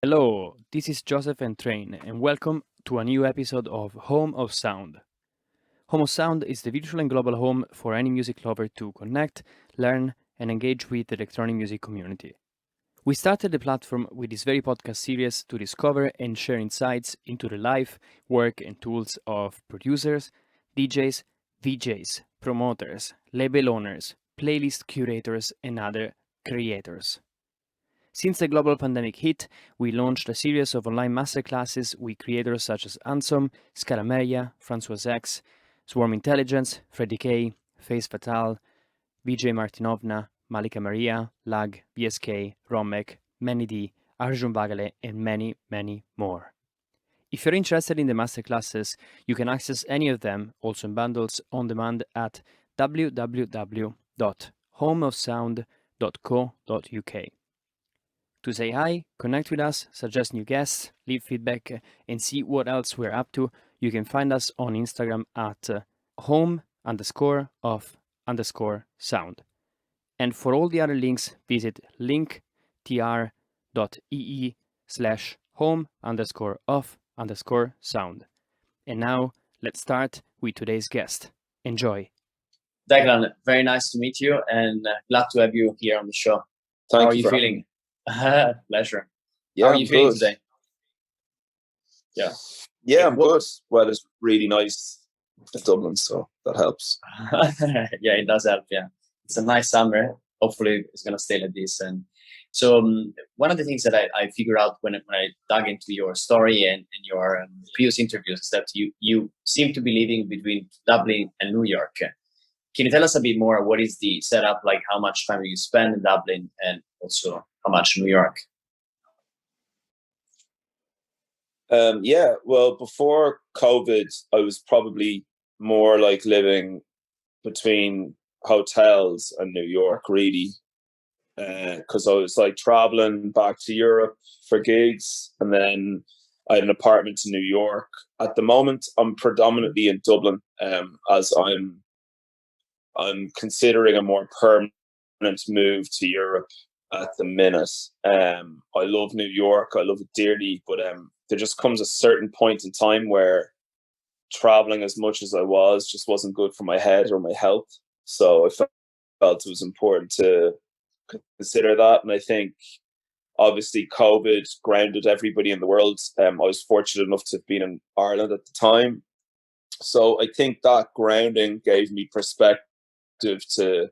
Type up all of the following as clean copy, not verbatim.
Hello, this is Joseph and Train, and welcome to a new episode of Home of Sound. Home of Sound is the virtual and global home for any music lover to connect, learn, and engage with the electronic music community. We started the platform with this very podcast series to discover and share insights into the life, work, and tools of producers, DJs, VJs, promoters, label owners, playlist curators, and other creators. Since the global pandemic hit, we launched a series of online masterclasses with creators such as Ansom, Scarameria, Francois X, Swarm Intelligence, Freddie K, Face Fatal, Vijay Martinovna, Malika Maria, Lag, VSK, Romek, Manny D, Arjun Bagale, and many, many more. If you're interested in the masterclasses, you can access any of them, also in bundles, on demand at www.homeofsound.co.uk. To say hi, connect with us, suggest new guests, leave feedback, and see what else we're up to, you can find us on Instagram at home_of_sound. And for all the other links, visit linktr.ee/home_of_sound. And now, let's start with today's guest. Enjoy. Declan, very nice to meet you and glad to have you here on the show. How are you feeling? Pleasure. Yeah, How are you feeling good. today? Yeah, I'm good. Weather's really nice in Dublin, so that helps. Yeah, it does help. Yeah, it's a nice summer. Hopefully, it's gonna stay like this. And so, one of the things that I figured out when I dug into your story and your previous interviews is that you seem to be living between Dublin and New York. Can you tell us a bit more? What is the setup like? How much time do you spend in Dublin, and also how much in New York? Yeah, well, before COVID, I was probably more like living between hotels and New York, really, because I was like traveling back to Europe for gigs, and then I had an apartment in New York. At the moment, I'm predominantly in Dublin, as I'm considering a more permanent move to Europe at the minute. I love New York. I love it dearly, but there just comes a certain point in time where traveling as much as I was just wasn't good for my head or my health. So I felt it was important to consider that. And I think obviously COVID grounded everybody in the world. I was fortunate enough to have been in Ireland at the time. So I think that grounding gave me perspective to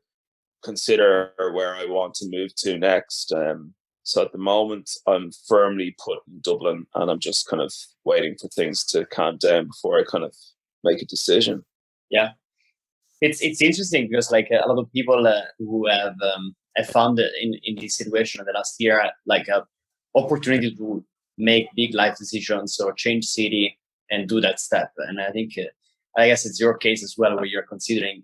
consider where I want to move to next. So at the moment, I'm firmly put in Dublin, and I'm just kind of waiting for things to calm down before I kind of make a decision. Yeah, it's interesting because like a lot of people who have found in this situation in the last year like a opportunity to make big life decisions or change city and do that step. And I think I guess it's your case as well, where you're considering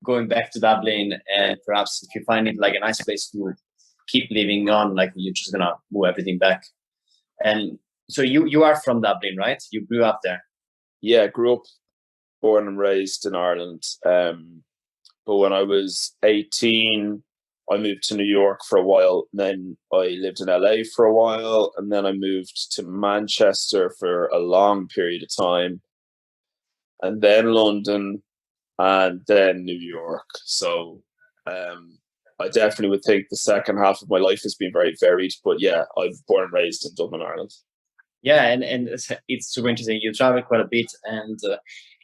going back to Dublin, and perhaps if you find it like a nice place to keep living on, like you're just gonna move everything back. And so you are from Dublin, right? You grew up there. Yeah, grew up, born and raised in Ireland. But when I was 18, I moved to New York for a while. Then I lived in LA for a while, and then I moved to Manchester for a long period of time, and then London, and then New York. So I definitely would think the second half of my life has been very varied. But yeah, I'm born and raised in Dublin, Ireland. Yeah, and it's super interesting. You travel quite a bit, and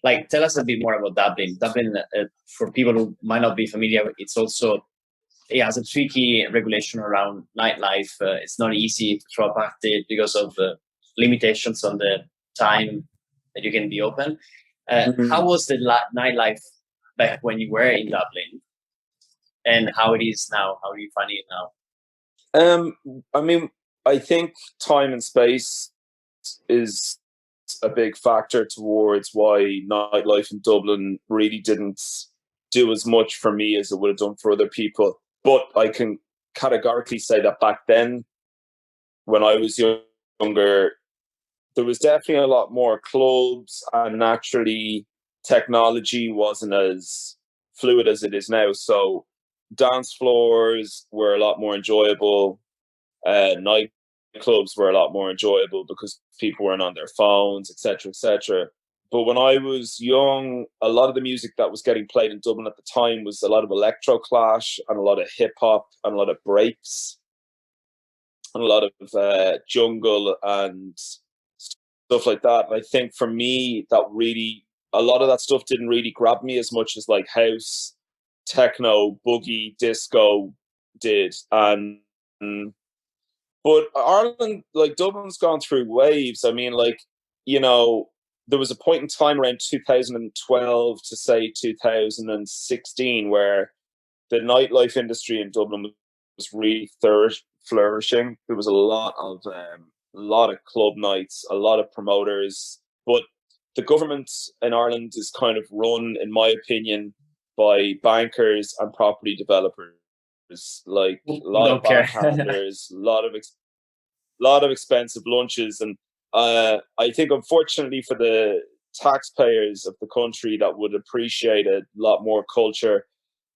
like tell us a bit more about Dublin. Dublin, for people who might not be familiar, it's also it has a tricky regulation around nightlife. It's not easy to throw a party because of limitations on the time that you can be open. How was the nightlife back when you were in Dublin, and how it is now? How are you finding it now? I mean, I think time and space is a big factor towards why nightlife in Dublin really didn't do as much for me as it would have done for other people. But I can categorically say that back then, when I was younger, there was definitely a lot more clubs, and naturally, technology wasn't as fluid as it is now. So dance floors were a lot more enjoyable. nightclubs were a lot more enjoyable because people weren't on their phones, etc., etc. But when I was young, a lot of the music that was getting played in Dublin at the time was a lot of electro clash and a lot of hip hop and a lot of breaks and a lot of jungle and stuff like that. And I think for me, that really, a lot of that stuff didn't really grab me as much as like house, techno, boogie, disco did. And but Ireland, like Dublin's gone through waves. I mean, like, you know, there was a point in time around 2012 to say 2016 where the nightlife industry in Dublin was really flourishing. There was a lot of club nights, a lot of promoters, but the government in Ireland is kind of run, in my opinion, by bankers and property developers. Like a lot of backhanders, lot of expensive lunches, and I think unfortunately for the taxpayers of the country that would appreciate a lot more culture,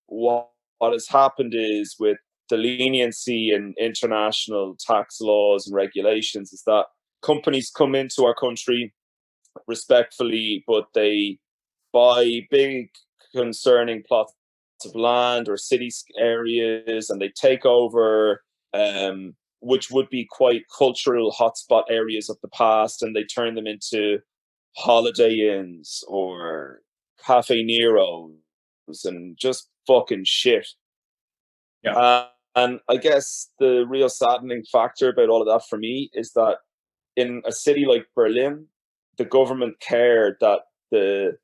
what has happened is with the leniency in international tax laws and regulations is that companies come into our country respectfully, but they buy big concerning plots of land or city areas and they take over which would be quite cultural hotspot areas of the past, and they turn them into holiday inns or Cafe Neros and just fucking shit. Yeah. And I guess the real saddening factor about all of that for me is that in a city like Berlin, the government cared that the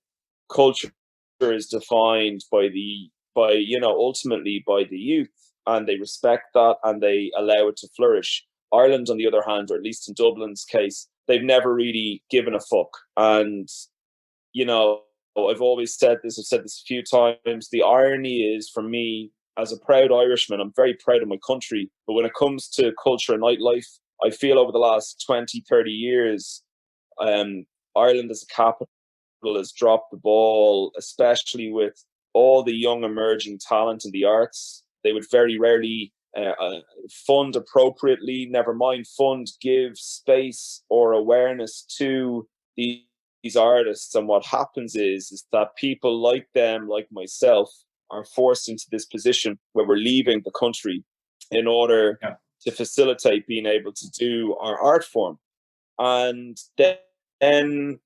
culture is defined by ultimately by the youth, and they respect that and they allow it to flourish. Ireland, on the other hand, or at least in Dublin's case, they've never really given a fuck. And you know, I've always said this, I've said this a few times, the irony is for me as a proud Irishman, I'm very proud of my country, but when it comes to culture and nightlife, I feel over the last 20, 30 years, Ireland as a capital has dropped the ball, especially with all the young emerging talent in the arts. They would very rarely fund appropriately, never mind fund, give space or awareness to these artists. And what happens is that people like them, like myself, are forced into this position where we're leaving the country in order to facilitate being able to do our art form. And then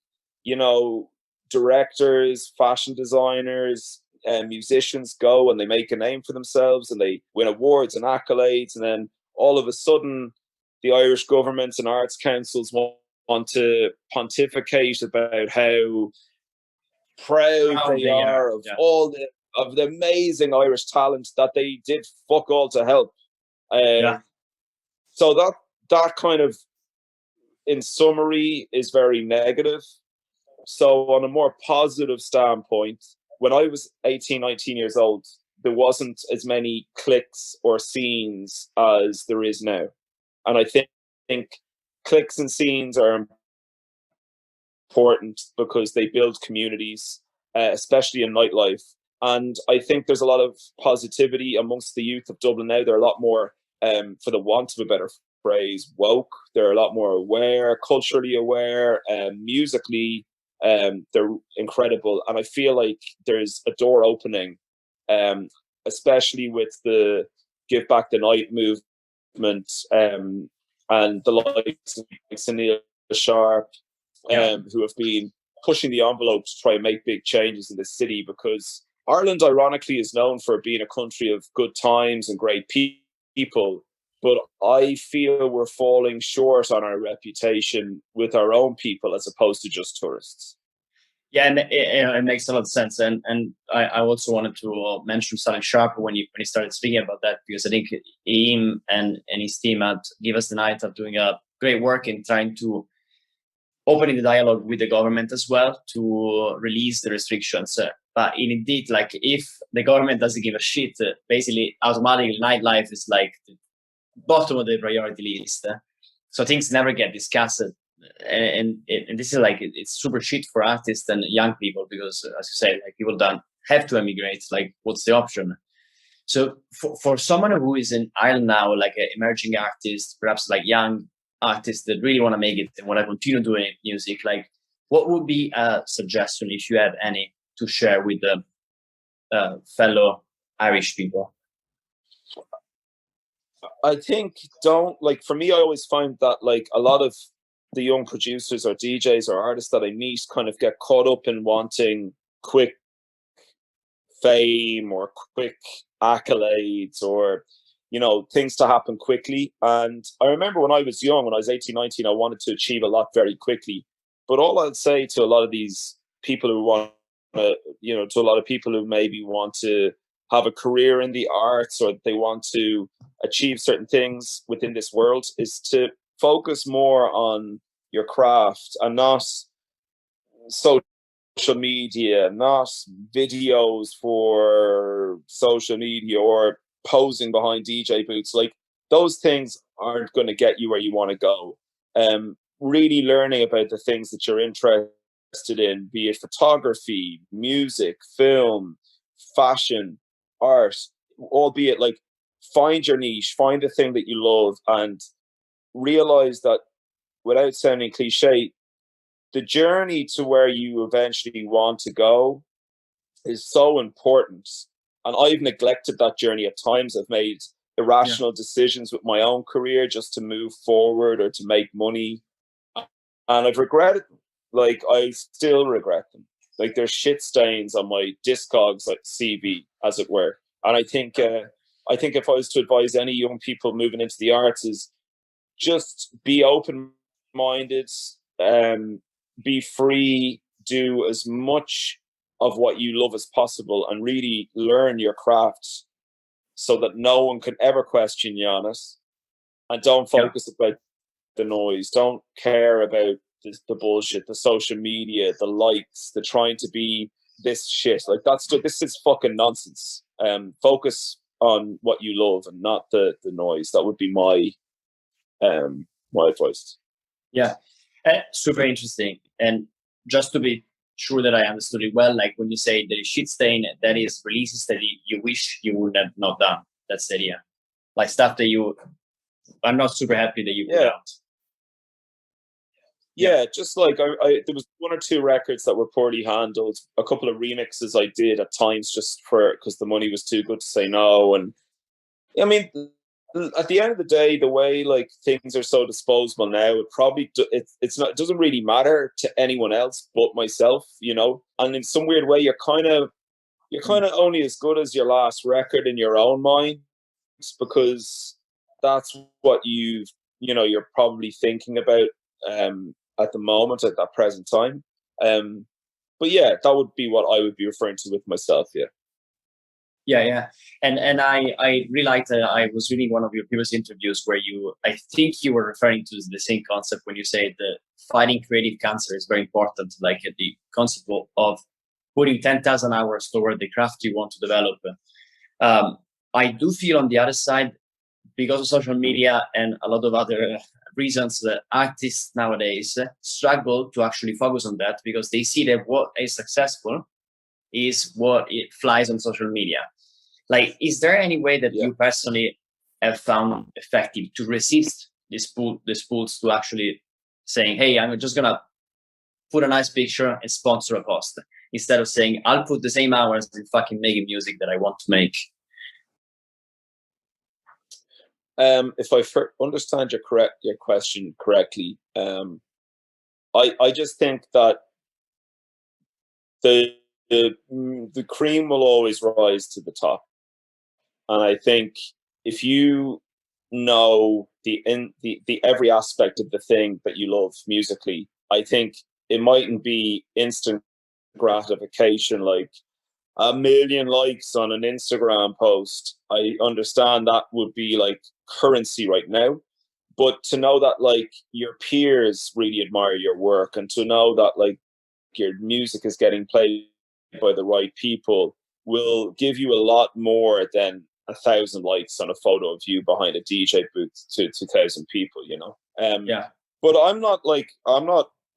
directors, fashion designers, and musicians go and they make a name for themselves and they win awards and accolades, and then all of a sudden the Irish government and arts councils want to pontificate about how proud they are of all the amazing Irish talent that they did fuck all to help. So that kind of, in summary, is very negative. So on a more positive standpoint, when I was 18, 19 years old, there wasn't as many cliques or scenes as there is now. And I think cliques and scenes are important because they build communities, especially in nightlife. And I think there's a lot of positivity amongst the youth of Dublin now. They're a lot more, for the want of a better phrase, woke. They're a lot more aware, culturally aware, musically. They're incredible. And I feel like there's a door opening, especially with the Give Back the Night movement, and the likes of Sunil, Sharpe, who have been pushing the envelope to try and make big changes in the city, because Ireland, ironically, is known for being a country of good times and great people. But I feel we're falling short on our reputation with our own people as opposed to just tourists. Yeah, and it makes a lot of sense. And I also wanted to mention Sunil Sharpe when he started speaking about that, because I think him and his team at Give Us the Night are doing a great work in trying to opening the dialogue with the government as well to release the restrictions. But indeed, like if the government doesn't give a shit, basically automatically nightlife is like the bottom of the priority list. So things never get discussed. And this is like, it's super shit for artists and young people, because as you say, like people don't have to emigrate. Like what's the option? So for someone who is in Ireland now, like an emerging artist, perhaps like young, artists that really want to make it and want to continue doing music, like what would be a suggestion, if you have any, to share with the fellow Irish people? I think for me, I always find that like a lot of the young producers or DJs or artists that I meet kind of get caught up in wanting quick fame or quick accolades or, things to happen quickly. And I remember when I was young, when I was 18, 19, I wanted to achieve a lot very quickly. But all I'd say to a lot of these people who want to a lot of people who maybe want to have a career in the arts or they want to achieve certain things within this world is to focus more on your craft and not social media, not videos for social media or posing behind DJ booths. Like those things aren't going to get you where you want to go. Really learning about the things that you're interested in, be it photography, music, film, fashion, art, albeit like find your niche, find the thing that you love, and realize that without sounding cliche, the journey to where you eventually want to go is so important. And I've neglected that journey at times. I've made irrational decisions with my own career just to move forward or to make money. And I've regretted them. Like, I still regret them. Like, there's shit stains on my Discogs, like CV, as it were. And I think if I was to advise any young people moving into the arts, is just be open-minded, be free, do as much of what you love as possible, and really learn your craft so that no one can ever question you on it. And don't focus about the noise. Don't care about the bullshit, the social media, the likes, the trying to be this shit. Like this is fucking nonsense. Focus on what you love and not the noise. That would be my advice. Yeah, super interesting. And just to be sure that I understood it well, like when you say the shit stain, that is releases that you wish you would have not done. That's the idea. Like stuff that I'm not super happy that you put out. Yeah, just like I there was one or two records that were poorly handled, a couple of remixes I did at times just because the money was too good to say no. And I mean, at the end of the day, the way like things are so disposable now, it doesn't really matter to anyone else but myself, And in some weird way, you're kind of only as good as your last record in your own mind, because that's what you're probably thinking about at the moment, at that present time. But yeah, that would be what I would be referring to with myself. Yeah. And I really liked I was reading one of your previous interviews where I think you were referring to the same concept when you say that fighting creative cancer is very important, like the concept of putting 10,000 hours toward the craft you want to develop. I do feel on the other side, because of social media and a lot of other reasons, that artists nowadays struggle to actually focus on that, because they see that what is successful is what it flies on social media. Like, is there any way that you personally have found effective to resist these pulls to actually saying, hey, I'm just gonna put a nice picture and sponsor a post, instead of saying I'll put the same hours in fucking making music that I want to make? If I understand your question correctly, I just think that the cream will always rise to the top, and I think if you know the every aspect of the thing that you love musically, I think it mightn't be instant gratification like a million likes on an Instagram post. I understand that would be like currency right now, but to know that like your peers really admire your work, and to know that like your music is getting played by the right people, will give you a lot more than 1,000 likes on a photo of you behind a DJ booth to 2,000 people, But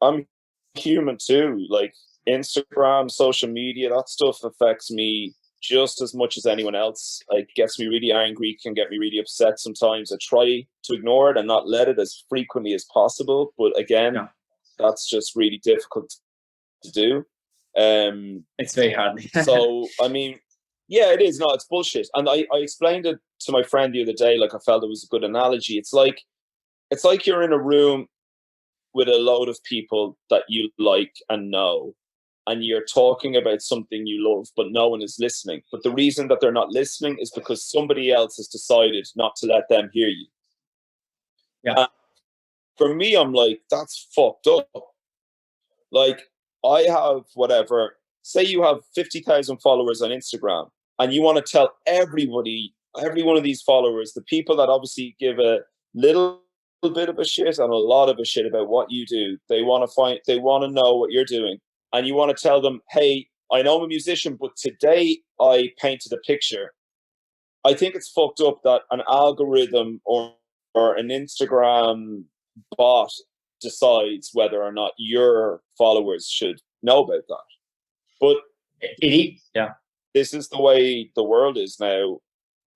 I'm human too. Like Instagram, social media, that stuff affects me just as much as anyone else. Like, gets me really angry, can get me really upset sometimes. I try to ignore it and not let it as frequently as possible. But again, that's just really difficult to do. It's very hard. So, I mean, yeah, it is. No, it's bullshit. And I explained it to my friend the other day. Like, I felt it was a good analogy. It's like you're in a room with a load of people that you like and know, and you're talking about something you love, but no one is listening. But the reason that they're not listening is because somebody else has decided not to let them hear you. Yeah. For me, I'm like, that's fucked up. Like, I have whatever, say you have 50,000 followers on Instagram, and you want to tell everybody, every one of these followers, the people that obviously give a little bit of a shit and a lot of a shit about what you do, they want to know what you're doing. And you want to tell them, hey, I know I'm a musician, but today I painted a picture. I think it's fucked up that an algorithm or an Instagram bot decides whether or not your followers should know about that. But this is the way the world is now.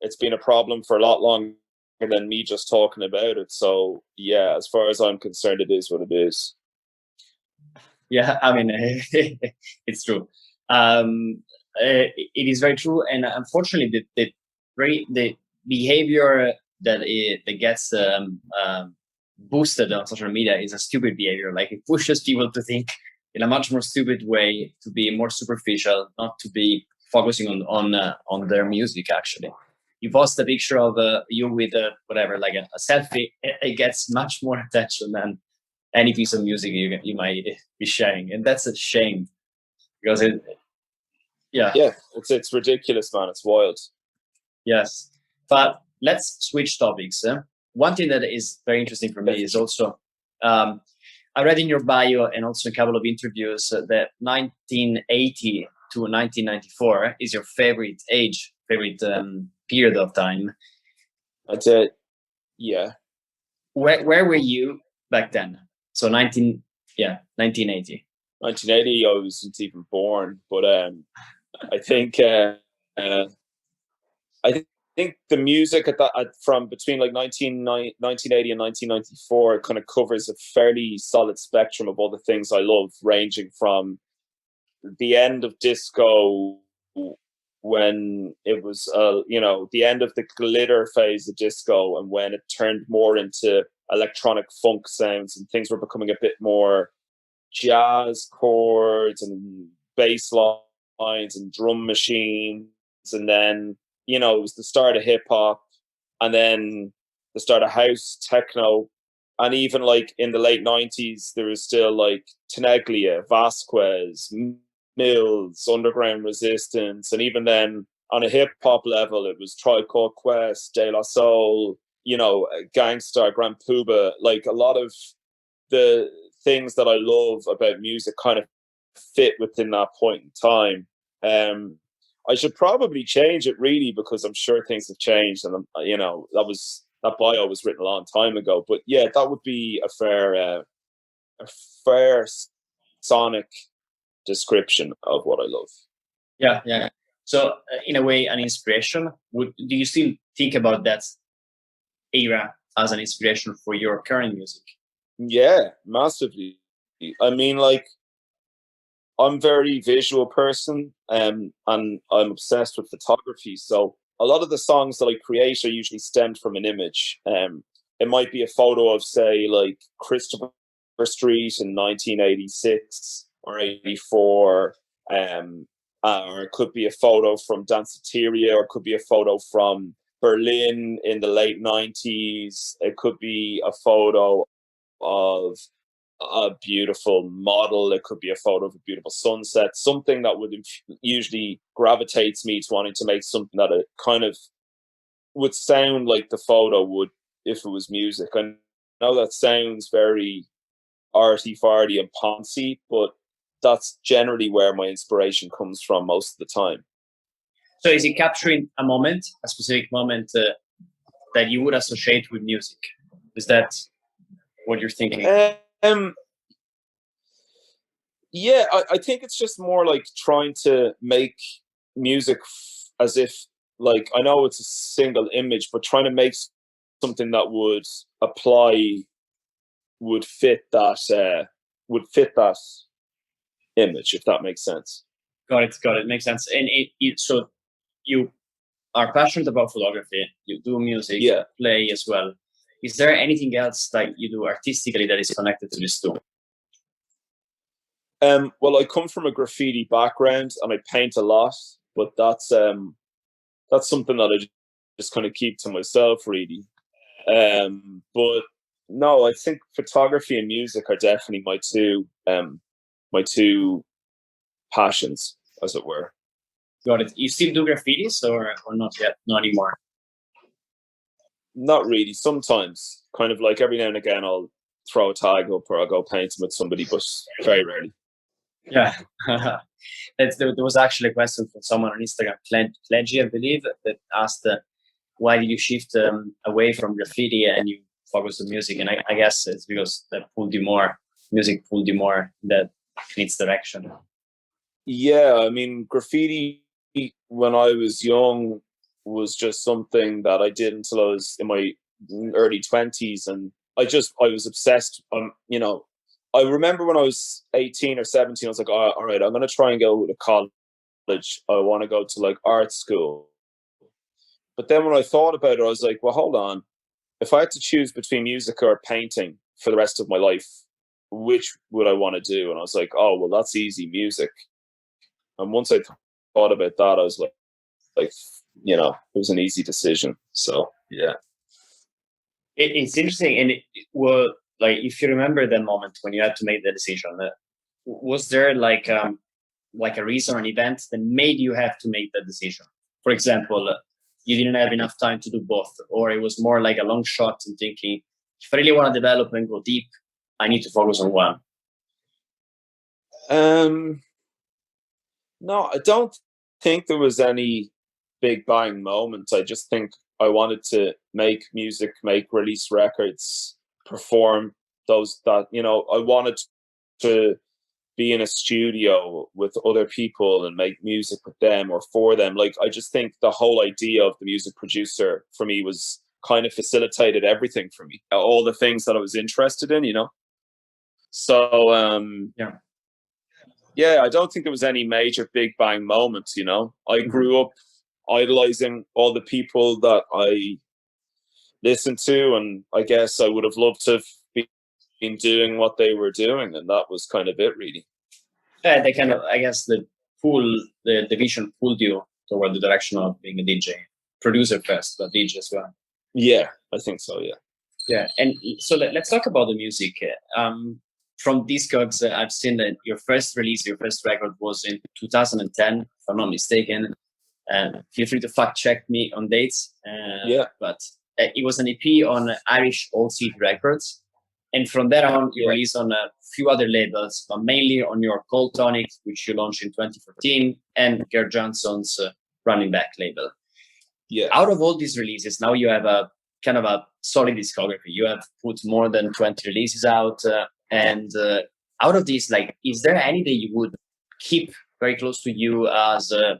It's been a problem for a lot longer than me just talking about it. So yeah, as far as I'm concerned, it is what it is. Yeah, I mean, it's true. It is very true, and unfortunately, the behavior that gets boosted on social media is a stupid behavior. Like, it pushes people to think in a much more stupid way, to be more superficial, not to be focusing on their music. Actually, you post a picture of you with whatever, like a selfie, it gets much more attention than any piece of music you might be sharing, and that's a shame, because it's ridiculous, man. It's wild. Yes, but let's switch topics. One thing that is very interesting for me is also, I read in your bio and also in a couple of interviews that 1980 to 1994 is your favorite period of time. That's it. Yeah. Where were you back then? So 1980. 1980, I wasn't even born, but I think think the music from between like 1980 and 1994 kind of covers a fairly solid spectrum of all the things I love, ranging from the end of disco, when it was the end of the glitter phase of disco, and when it turned more into electronic funk sounds and things were becoming a bit more jazz chords and bass lines and drum machines. And then, it was the start of hip hop, and then the start of house, techno. And even like in the late 90s, there was still like Teneglia, Vasquez, Mills, Underground Resistance. And even then, on a hip hop level, it was Tribe Called Quest, De La Soul, Gangstar, Grand Puba. Like, a lot of the things that I love about music kind of fit within that point in time. I should probably change it, really, because I'm sure things have changed, and that bio was written a long time ago. But yeah, that would be a fair sonic description of what I love. Yeah. So in a way, an inspiration. Do you still think about that era as an inspiration for your current music? Yeah, massively. I mean, like, I'm a very visual person, and I'm obsessed with photography. So a lot of the songs that I create are usually stemmed from an image. It might be a photo of, say, like Christopher Street in 1986 or 84, or it could be a photo from Danceteria, or it could be a photo from Berlin in the late 90s. It could be a photo of a beautiful model. It could be a photo of a beautiful sunset, something that would usually gravitates me to wanting to make something that it kind of would sound like the photo would if it was music. I know that sounds very arty-farty and poncy, but that's generally where my inspiration comes from most of the time. So is it capturing a specific moment that you would associate with music? Is that what you're thinking? Yeah, I think it's just more like trying to make music as if, like, I know it's a single image, but trying to make something that would fit that image, if that makes sense. Got it. Makes sense. And so you are passionate about photography. You do music, Yeah. play as well. Is there anything else that you do artistically that is connected to this too? Well, I come from a graffiti background and I paint a lot, but that's something that I just kind of keep to myself, really. But no, I think photography and music are definitely my two passions, as it were. Got it. You still do graffitis or not yet? Not anymore. Not really. Sometimes, kind of like every now and again, I'll throw a tag up or I'll go paint with somebody, but very rarely. Yeah. There was actually a question from someone on Instagram, Pledgy, I believe, that asked why did you shift away from graffiti and you focus on music? And I guess it's because music pulled you more in its direction. Yeah, I mean, graffiti when I was young was just something that I did until I was in my early 20s, and I was obsessed. I remember when I was 18 or 17, I was like, all right, I'm going to try and go to college. I want to go to like art school. But then when I thought about it, I was like, well, hold on. If I had to choose between music or painting for the rest of my life, which would I want to do? And I was like, oh, well, that's easy, music. And once I thought about that, I was like, it was an easy decision. So, yeah. It's interesting. And like, if you remember that moment when you had to make the decision, was there like a reason or an event that made you have to make that decision? For example, you didn't have enough time to do both, or it was more like a long shot and thinking, if I really want to develop and go deep, I need to focus on one. No, I don't think there was any big bang moment. I just think I wanted to make music, release records, perform I wanted to be in a studio with other people and make music with them or for them. Like, I just think the whole idea of the music producer for me was kind of facilitated everything for me, all the things that I was interested in, So, yeah, I don't think there was any major big bang moments, I grew up idolizing all the people that I listened to, and I guess I would have loved to have been doing what they were doing, and that was kind of it, really. Yeah, they kind of, I guess, the vision pulled you toward the direction of being a DJ, producer first, but DJ as well. Yeah, I think so. Yeah. Yeah, and so let's talk about the music. From Discogs, I've seen that your first record was in 2010, if I'm not mistaken. Feel free to fact check me on dates. But it was an EP on Irish Old Seed Records. And from there on, you released on a few other labels, but mainly on your Cold Tonic, which you launched in 2014, and Gerd Jansson's Running Back label. Yeah. Out of all these releases, now you have a kind of a solid discography. You have put more than 20 releases out. And out of these, like, is there any that you would keep very close to you as a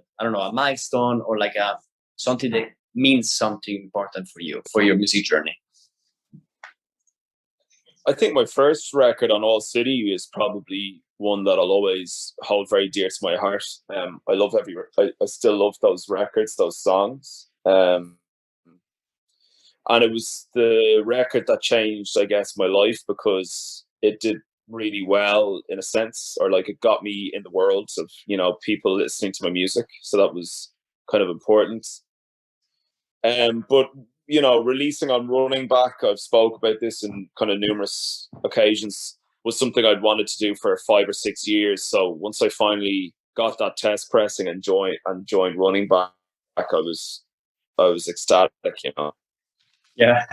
milestone, or like something that means something important for you, for your music journey? I think my first record on All City is probably one that I'll always hold very dear to my heart. I love I still love those records, those songs. And it was the record that changed, I guess, my life, because it did really well, in a sense, or like it got me in the world of, people listening to my music. So that was kind of important. But releasing on Running Back, I've spoke about this in kind of numerous occasions, was something I'd wanted to do for 5 or 6 years. So once I finally got that test pressing and joined Running Back, I was ecstatic, Yeah.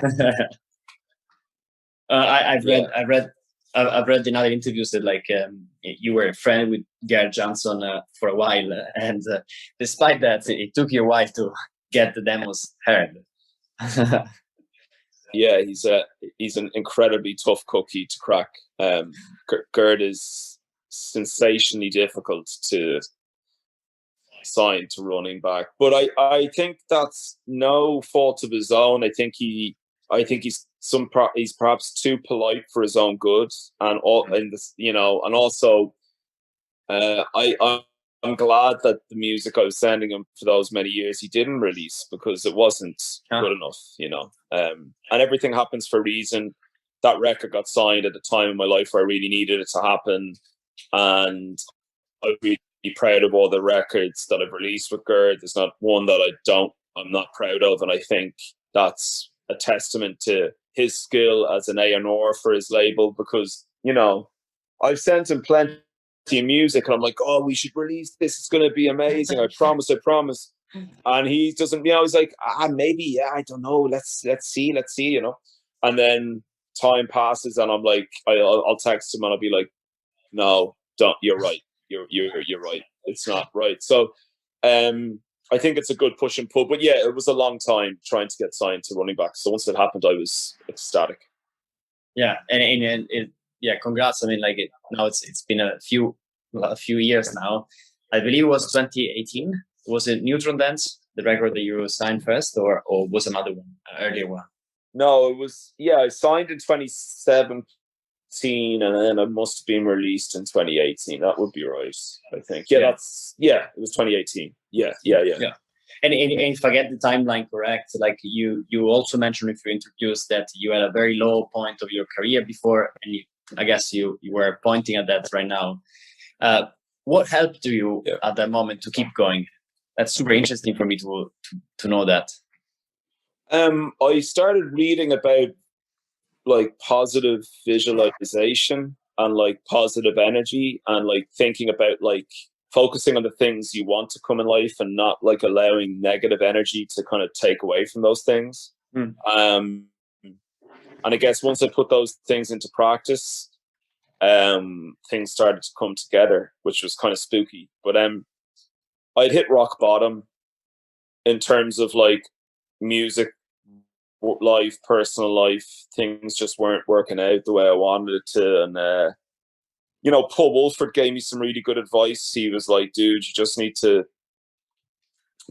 I've read in other interviews that like you were a friend with Gerd Jansson for a while, and despite that, it took you a while to get the demos heard. Yeah, he's an incredibly tough cookie to crack. Gerd is sensationally difficult to signed to running back. But I think that's no fault of his own. I think he's perhaps too polite for his own good, and all in this, and also I'm glad that the music I was sending him for those many years he didn't release, because it wasn't good enough, and everything happens for a reason. That record got signed at the time in my life where I really needed it to happen, and I'm really proud of all the records that I've released with Gerd. There's not one that I'm not proud of, and I think that's a testament to his skill as an A&R for his label, because I've sent him plenty of music and I'm like, oh, we should release this, it's going to be amazing, I promise. And he doesn't, he's like, maybe, yeah, I don't know, let's see, and then time passes and I'm like, I'll text him and I'll be like, no, don't, you're right, you're right, it's not right. So I think it's a good push and pull, but yeah, it was a long time trying to get signed to running back, so once it happened I was ecstatic. Yeah, and yeah, congrats. I mean, like now it's been a few years now. I believe it was 2018. Was it Neutron Dance, the record that you signed first, or was another one, earlier one? No, it was, I signed in 2017 and then it must have been released in 2018. That would be right, I think. Yeah, it was 2018. Yeah. And if I get the timeline correct, like you also mentioned, if you introduced, that you had a very low point of your career before, and I guess you were pointing at that right now. What helped you at that moment to keep going? That's super interesting for me to know that. I started reading about like positive visualization and like positive energy, and like thinking about like focusing on the things you want to come in life and not like allowing negative energy to kind of take away from those things. And I guess once I put those things into practice, things started to come together, which was kind of spooky. But I'd hit rock bottom in terms of like music life, personal life. Things just weren't working out the way I wanted it to. And Paul Woolford gave me some really good advice. He was like, dude, you just need to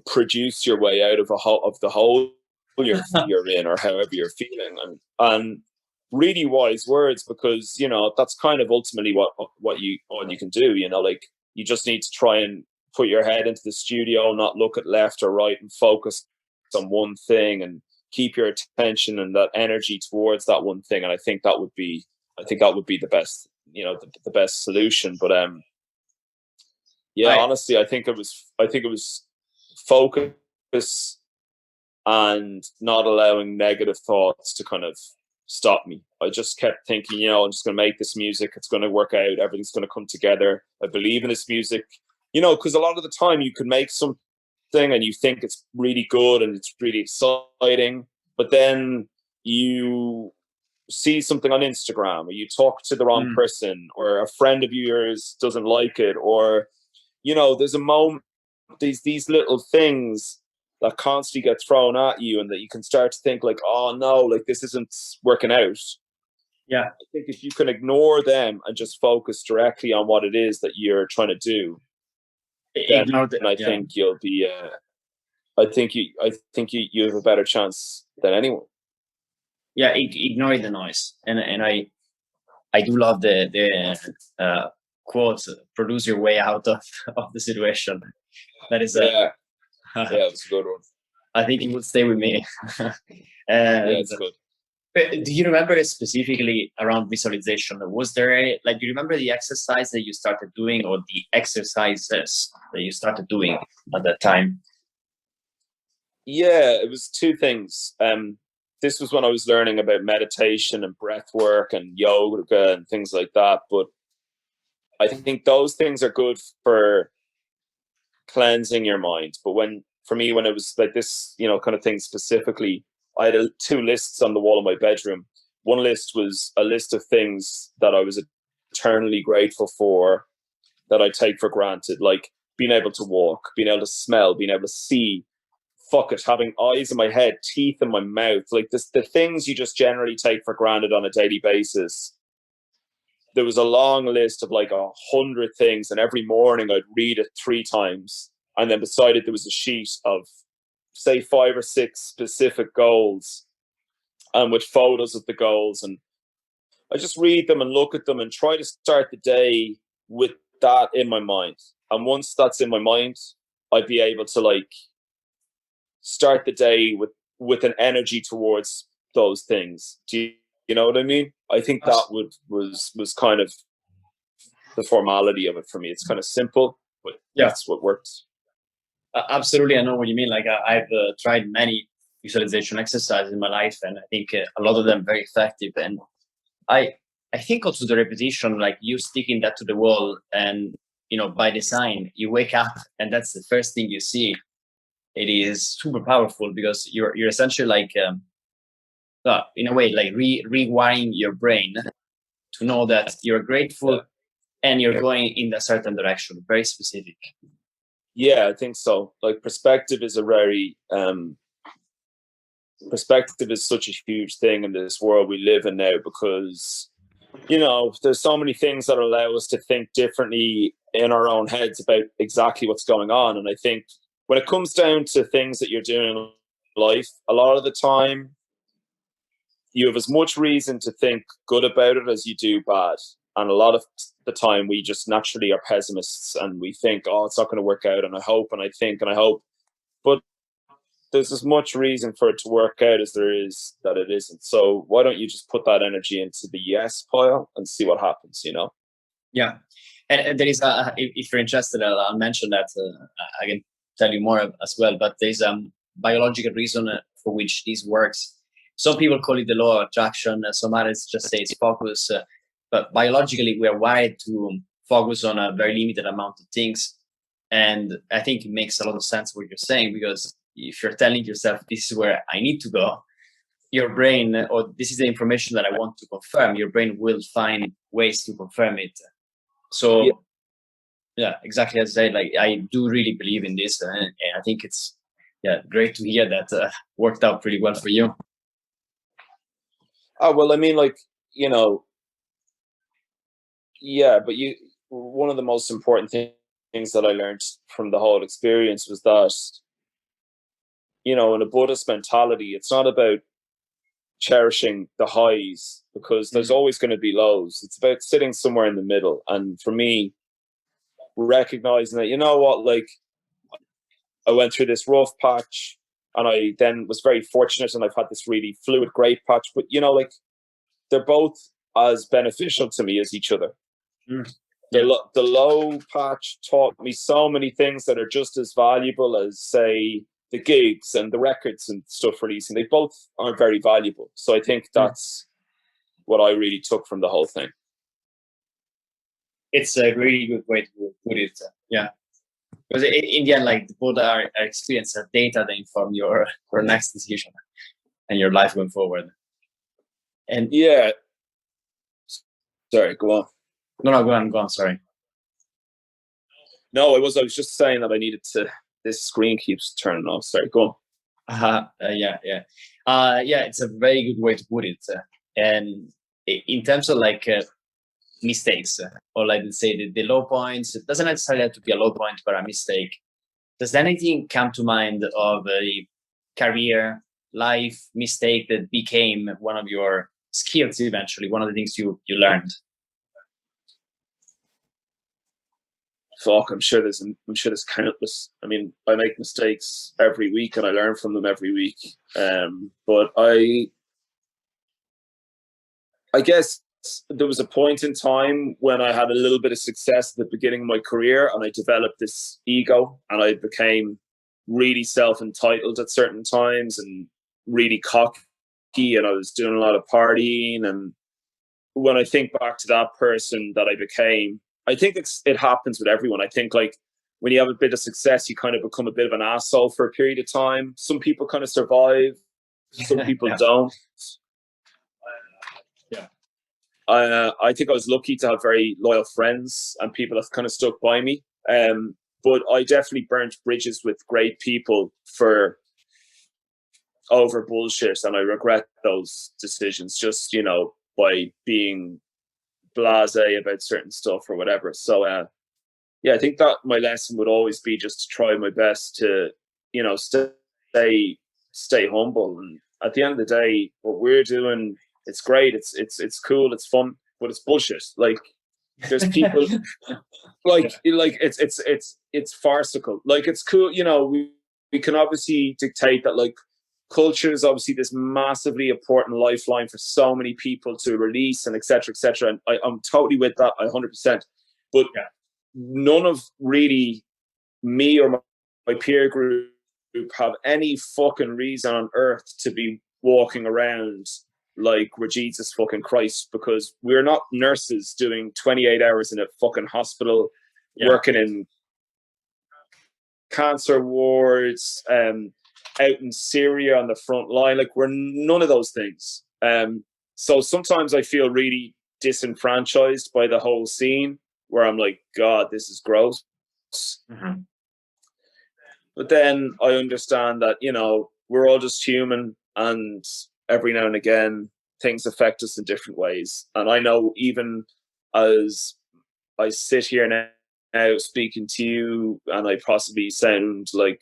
produce your way out of the hole you're in, or however you're feeling. And really wise words, because that's kind of ultimately what you can do. Like, you just need to try and put your head into the studio, not look at left or right, and focus on one thing and keep your attention and that energy towards that one thing. And I think that would be the best, the best solution. But honestly, I think it was focus and not allowing negative thoughts to kind of stop me. I just kept thinking, I'm just going to make this music, it's going to work out, everything's going to come together, I believe in this music. Because a lot of the time you can make something and you think it's really good and it's really exciting, but then you see something on Instagram, or you talk to the wrong person, or a friend of yours doesn't like it, or there's a moment, these little things that constantly get thrown at you, and that you can start to think like, oh no, like this isn't working out. Yeah, I think if you can ignore them and just focus directly on what it is that you're trying to do, then I think you'll be. I think you have a better chance than anyone. Yeah, ignore the noise, and I do love the quote: "Produce your way out of the situation." That is yeah, it's a good one. I think it would stay with me. It's good. But do you remember specifically around visualization? Was there do you remember the exercise that you started doing, or the exercises that you started doing at that time? Yeah, it was two things. This was when I was learning about meditation and breath work and yoga and things like that. But I think those things are good for cleansing your mind. But when it was like this, kind of thing specifically, I had two lists on the wall of my bedroom. One list was a list of things that I was eternally grateful for, that I take for granted, like being able to walk, being able to smell, being able to see, having eyes in my head, teeth in my mouth, like the things you just generally take for granted on a daily basis. There was a long list of like 100 things, and every morning I'd read it 3 times, and then beside it there was a sheet of, say, 5 or 6 specific goals, and with photos of the goals. And I just read them and look at them and try to start the day with that in my mind. And once that's in my mind, I'd be able to like start the day with an energy towards those things. You know what I mean? I think that was kind of the formality of it for me. It's kind of simple, but that's what works. Absolutely, I know what you mean. Like I've tried many visualization exercises in my life, and I think a lot of them very effective. And I think also the repetition, like you sticking that to the wall, and by design, you wake up and that's the first thing you see. It is super powerful because you're essentially like in a way like rewiring your brain to know that you're grateful and you're going in a certain direction, very specific. Yeah, I think so. Like perspective is perspective is such a huge thing in this world we live in now, because there's so many things that allow us to think differently in our own heads about exactly what's going on. And I think when it comes down to things that you're doing in life, a lot of the time you have as much reason to think good about it as you do bad. And a lot of the time we just naturally are pessimists and we think, oh, it's not going to work out. And I hope, and I think, and I hope. But there's as much reason for it to work out as there is that it isn't. So why don't you just put that energy into the yes pile and see what happens, Yeah. And there is if you're interested, I'll mention that. I can tell you more as well, but there's a biological reason for which this works. Some people call it the law of attraction. Some others just say it's focus. But biologically, we are wired to focus on a very limited amount of things. And I think it makes a lot of sense what you're saying, because if you're telling yourself, this is where I need to go, your brain, or this is the information that I want to confirm, your brain will find ways to confirm it. So, yeah, exactly as I say, like, I do really believe in this. And I think it's, great to hear that worked out pretty well for you. Oh, well, I mean, like, but one of the most important things that I learned from the whole experience was that, in a Buddhist mentality, it's not about cherishing the highs, because there's always going to be lows. It's about sitting somewhere in the middle. And for me, recognizing that, like, I went through this rough patch and I then was very fortunate and I've had this really fluid, great patch. But, like, they're both as beneficial to me as each other. The low patch taught me so many things that are just as valuable as, say, the gigs and the records and stuff releasing. They both are very valuable. So I think that's what I really took from the whole thing. It's a really good way to put it. Yeah. Because in the end, like, both are experience of data that inform your next decision and your life going forward. And sorry, go on. No, go on. Sorry. No, I was just saying that I needed to. This screen keeps turning off. Sorry, go on. It's a very good way to put it. And in terms of like mistakes, or like let's say the low points, it doesn't necessarily have to be a low point, but a mistake. Does anything come to mind of a career, life mistake that became one of your skills eventually, one of the things you learned? Fuck, I'm sure there's countless. I mean, I make mistakes every week and I learn from them every week. But I guess there was a point in time when I had a little bit of success at the beginning of my career and I developed this ego and I became really self-entitled at certain times and really cocky, and I was doing a lot of partying. And when I think back to that person that I became, I think it happens with everyone. I think, like, when you have a bit of success, you kind of become a bit of an asshole for a period of time. Some people kind of survive, some people don't. I think I was lucky to have very loyal friends and people that kind of stuck by me. But I definitely burnt bridges with great people over bullshit, and I regret those decisions just, by being blasé about certain stuff or whatever. So yeah, I think that my lesson would always be just to try my best to, you know, stay humble. And at the end of the day, what we're doing, it's great, it's cool, it's fun, but it's bullshit. Like, there's people like it's farcical. Like, it's cool, you know, we can obviously dictate that, like, culture is obviously this massively important lifeline for so many people to release, and etc etc, and I'm totally with that, 100%. But none of really me or my peer group have any fucking reason on earth to be walking around like we're Jesus fucking Christ, because we're not nurses doing 28 hours in a fucking hospital, working in cancer wards, out in Syria on the front line. Like, we're none of those things. So sometimes I feel really disenfranchised by the whole scene, where I'm like, God, this is gross. Mm-hmm. But then I understand that, you know, we're all just human, and every now and again things affect us in different ways. And I know, even as I sit here now speaking to you, and I possibly sound like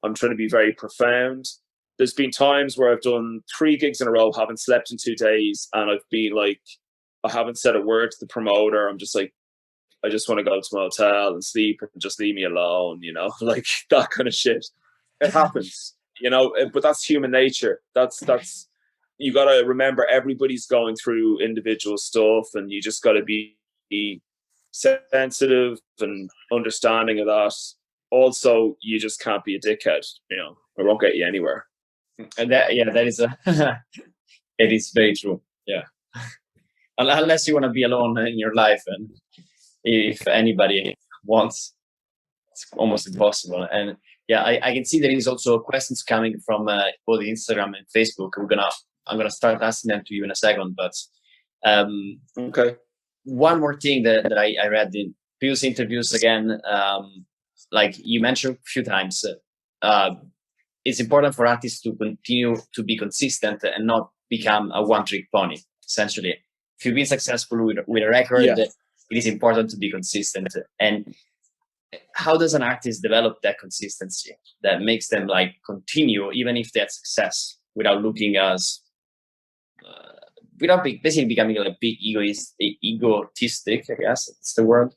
I'm trying to be very profound, there's been times where I've done 3 gigs in a row, haven't slept in 2 days, and I've been like, I haven't said a word to the promoter. I'm just like, I just want to go to my hotel and sleep and just leave me alone, you know, like that kind of shit. It happens, you know, but that's human nature. That's you got to remember, everybody's going through individual stuff, and you just got to be sensitive and understanding of that. Also, you just can't be a dickhead, you know, it won't get you anywhere. And that is it is very true. Yeah. Unless you want to be alone in your life, and if anybody wants, it's almost impossible. And yeah, I can see there is also questions coming from both Instagram and Facebook. I'm gonna start asking them to you in a second, but okay. One more thing that I read in previous interviews, again, like you mentioned a few times, it's important for artists to continue to be consistent and not become a one-trick pony. Essentially, if you've been successful with a record, it is important to be consistent. And how does an artist develop that consistency that makes them like continue even if they have success, without looking as without basically becoming like a big egotistic, I guess that's the word.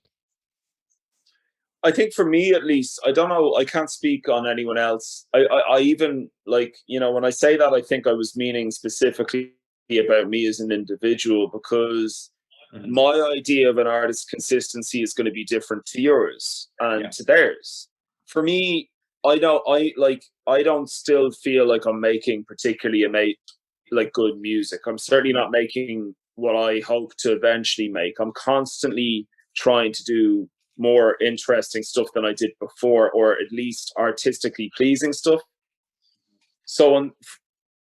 I think for me, at least, I don't know, I can't speak on anyone else. I even, like, you know, when I say that, I think I was meaning specifically about me as an individual, because my idea of an artist's consistency is going to be different to yours and to theirs. For me, I don't still feel like I'm making particularly like good music. I'm certainly not making what I hope to eventually make. I'm constantly trying to do more interesting stuff than I did before, or at least artistically pleasing stuff. So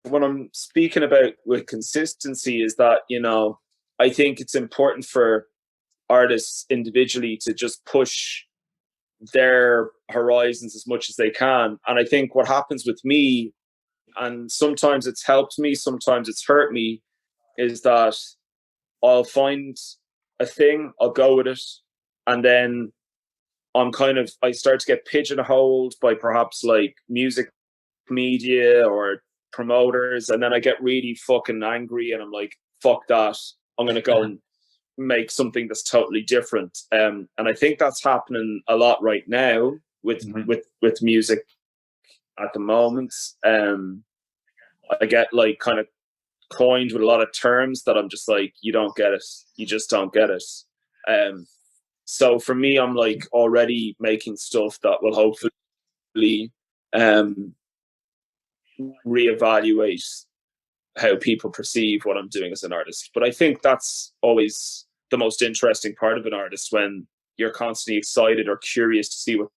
when I'm speaking about with consistency, is that, you know, I think it's important for artists individually to just push their horizons as much as they can. And I think what happens with me, and sometimes it's helped me, sometimes it's hurt me, is that I'll find a thing, I'll go with it, and then I start to get pigeonholed by perhaps like music media or promoters, and then I get really fucking angry, and I'm like, fuck that, I'm gonna go and make something that's totally different. And I think that's happening a lot right now with music at the moment. I get like kind of coined with a lot of terms that I'm just like, you don't get it, you just don't get it. So for me, I'm like already making stuff that will hopefully reevaluate how people perceive what I'm doing as an artist. But I think that's always the most interesting part of an artist, when you're constantly excited or curious to see what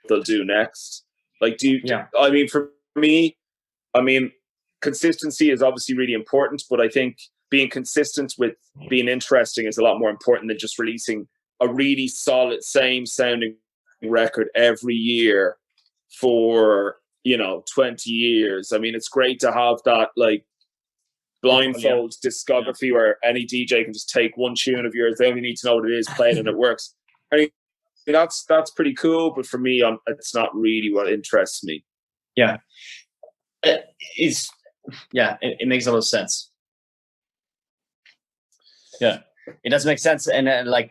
they'll do next. Like, I mean, for me, I mean, consistency is obviously really important, but I think being consistent with being interesting is a lot more important than just releasing a really solid, same sounding record every year for, you know, 20 years. I mean, it's great to have that like blindfold discography where any DJ can just take one tune of yours, they only need to know what it is, play it, and it works. I mean, that's pretty cool, but for me, it's not really what interests me. Yeah, it makes a lot of sense. Yeah, it does make sense, and I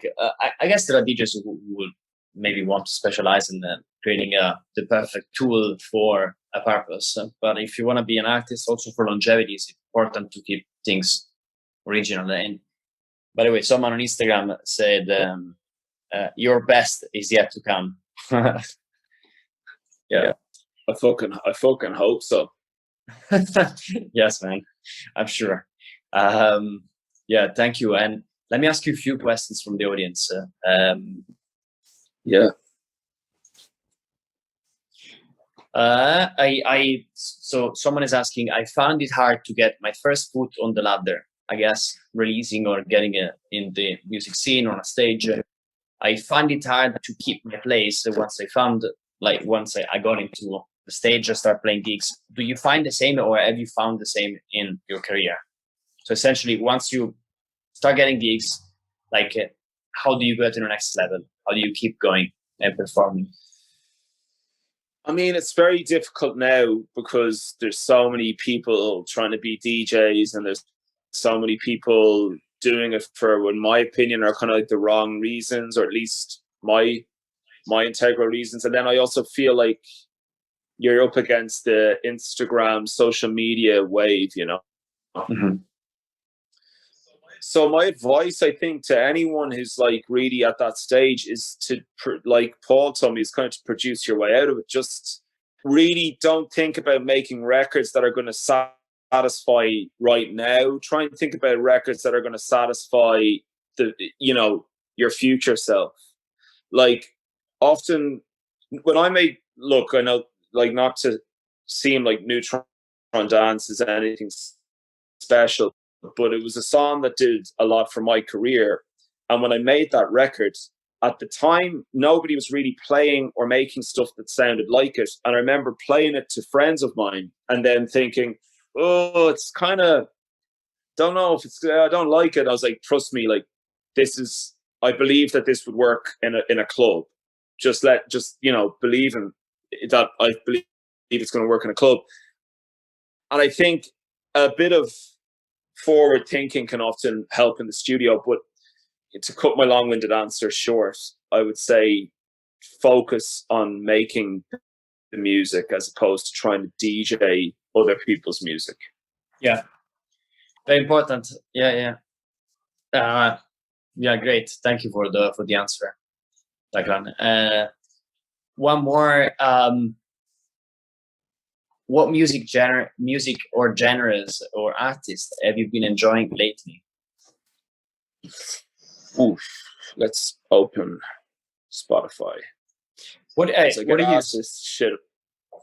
guess there are DJs who would maybe want to specialize in creating the perfect tool for a purpose. But if you want to be an artist, also for longevity, it's important to keep things original. And by the way, someone on Instagram said, "Your best is yet to come." Yeah, I fucking hope so. Yes, man, I'm sure. Yeah, thank you. And let me ask you a few questions from the audience. Yeah. So someone is asking, I found it hard to get my first foot on the ladder, I guess, releasing or getting in the music scene on a stage. I find it hard to keep my place once I got into the stage, I start playing gigs. Do you find the same, or have you found the same in your career? So essentially, once you start getting gigs, how do you go to the next level? How do you keep going and performing? I mean, it's very difficult now because there's so many people trying to be DJs, and there's so many people doing it for, in my opinion, are kind of like the wrong reasons, or at least my integral reasons. And then I also feel like you're up against the Instagram social media wave, you know. Mm-hmm. So my advice, I think, to anyone who's like really at that stage is to, like Paul told me, is kind of to produce your way out of it. Just really don't think about making records that are going to satisfy right now. Try and think about records that are going to satisfy your future self. Like often when I know, like, not to seem like Neutron Dance is anything special, but it was a song that did a lot for my career. And when I made that record, at the time, nobody was really playing or making stuff that sounded like it. And I remember playing it to friends of mine and then thinking, oh, it's kind of, don't know if it's, I don't like it. I was like, trust me, like, I believe that this would work in a club. Just believe in that. I believe it's going to work in a club. And I think a bit of forward thinking can often help in the studio. But to cut my long-winded answer short, I would say focus on making the music as opposed to trying to DJ other people's music. Yeah, very important. Yeah. Yeah, great. Thank you for the answer, Declan. One more. What music or genres or artists have you been enjoying lately? Oof, let's open Spotify. What do you use? Shit.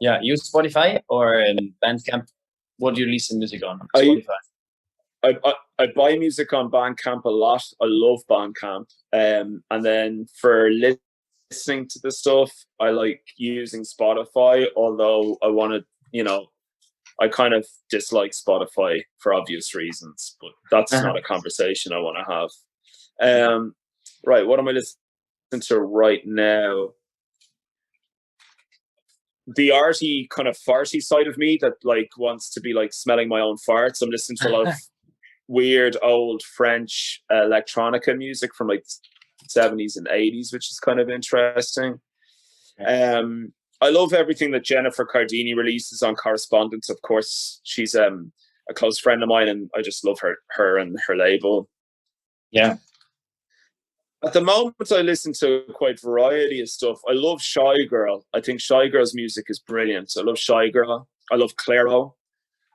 Yeah, use Spotify or Bandcamp? What do you listen music on Spotify? I buy music on Bandcamp a lot. I love Bandcamp. And then for listening to the stuff, I like using Spotify, although I kind of dislike Spotify for obvious reasons, but that's not a conversation I want to have. Right, what am I listening to right now? The arty kind of farty side of me that like wants to be like smelling my own farts. I'm listening to a lot of weird old French electronica music from like the 70s and 80s, which is kind of interesting. I love everything that Jennifer Cardini releases on Correspondence. Of course, she's a close friend of mine, and I just love her and her label. Yeah. At the moment, I listen to quite a variety of stuff. I love Shy Girl. I think Shy Girl's music is brilliant. I love Shy Girl. I love Clairo.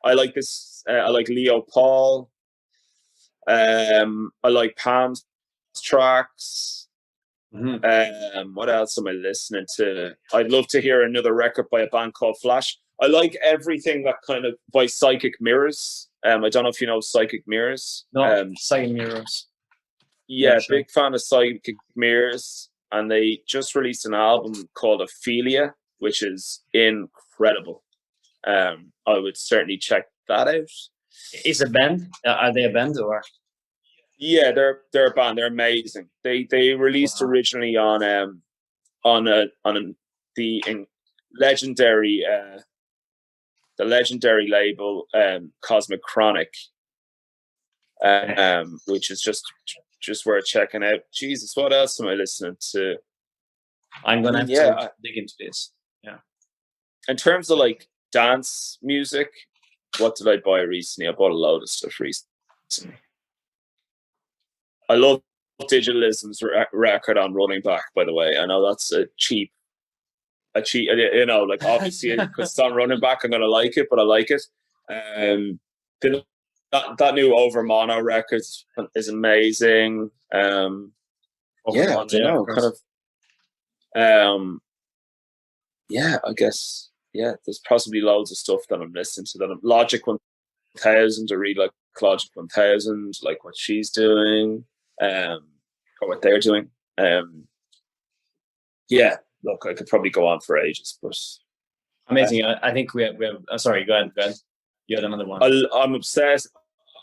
I like this. I like Leo Paul. I like Pam's tracks. Mm-hmm. What else am I listening to? I'd love to hear another record by a band called Flash. I like everything that kind of by Psychic Mirrors. I don't know if you know Psychic Mirrors. No, Psychic Mirrors. Yeah, sure. Big fan of Psychic Mirrors, and they just released an album called Ophelia, which is incredible. I would certainly check that out. Is a band? Are they a band or? Yeah, they're a band. They're amazing. They released originally on on legendary the legendary label Cosmic Chronic, which is just worth checking out. Jesus, what else am I listening to? I'm gonna have to dig into this. Yeah. In terms of like dance music, what did I buy recently? I bought a load of stuff recently. I love Digitalism's record on Running Back, by the way. I know that's a cheap, you know, like obviously because it's on Running Back, I'm gonna like it, but I like it. That new Over Mono record is amazing. Yeah, I don't know, kind of. Yeah, I guess. Yeah, there's possibly loads of stuff that I'm listening to. That Logic 1000, I really like Logic 1000, like what she's doing, or what they're doing. Yeah, look, I could probably go on for ages, but amazing. I think we have. Sorry, go ahead. You had another one. I'm obsessed.